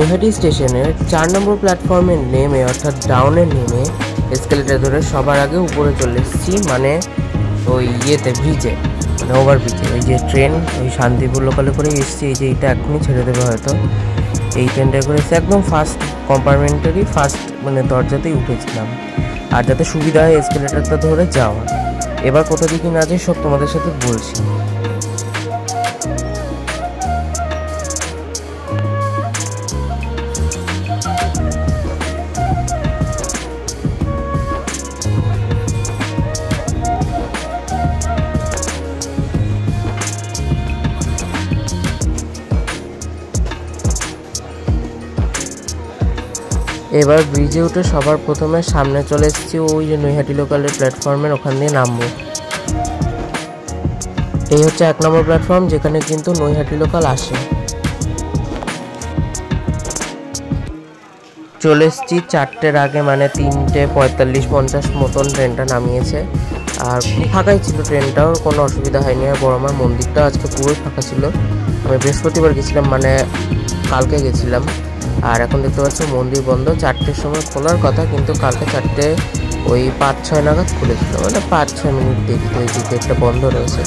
নৈহাটি স্টেশনের 4 নম্বর প্ল্যাটফর্মে নেমে অর্থাৎ ডাউনে নেমে এসকেলেটার ধরে সবার আগে উপরে চলে এসেছি, মানে ওই ব্রিজে, মানে ওভারব্রিজে। ওই যে ট্রেন ওই শান্তিপুর লোকালে করে এসেছি, এই যে এটা এখনই ছেড়ে দেবে হয়তো, এই ট্রেনটা করে এসেছি। একদম ফার্স্ট কম্পার্টমেন্টারি ফার্স্ট মানে দরজাতেই উঠেছিলাম, আর যাতে সুবিধা হয় এসকেলেটারটা ধরে যাওয়া। এবার কোথা দিকে না যাই সব তোমাদের সাথে বলছি। এবার ব্রিজে উঠে সবার প্রথমে সামনে চলে এসেছি ওই যে নৈহাটি লোকালের প্ল্যাটফর্মের ওখান দিয়ে নামবো। এই হচ্ছে 1 নম্বর প্ল্যাটফর্ম, যেখানে কিন্তু নৈহাটি লোকাল আসে। চলে এসেছি 4টের আগে, মানে 3:45-50 মতন ট্রেনটা নামিয়েছে। আর ফাঁকাই ছিল ট্রেনটাও, কোনো অসুবিধা হয়নি। আর বড়মার মন্দিরটা আজকে পুরোই ফাঁকা ছিল। আমি বৃহস্পতিবার গেছিলাম, মানে কালকে গেছিলাম। আর এখন দেখতে পাচ্ছ মন্দির বন্ধ। 4টের সময় খোলার কথা, কিন্তু কালকে 4টে ওই 5-6 নাগাদ খুলেছিল, মানে 5-6 মিনিট দেরিতে ওই দিকে একটা বন্ধ রয়েছে।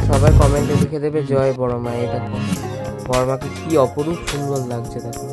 সবাই কমেন্টে লিখে দেবে জয় বড়মা। এটা তো বড়মাকে কি অপরূপ সুন্দর লাগছে দেখো।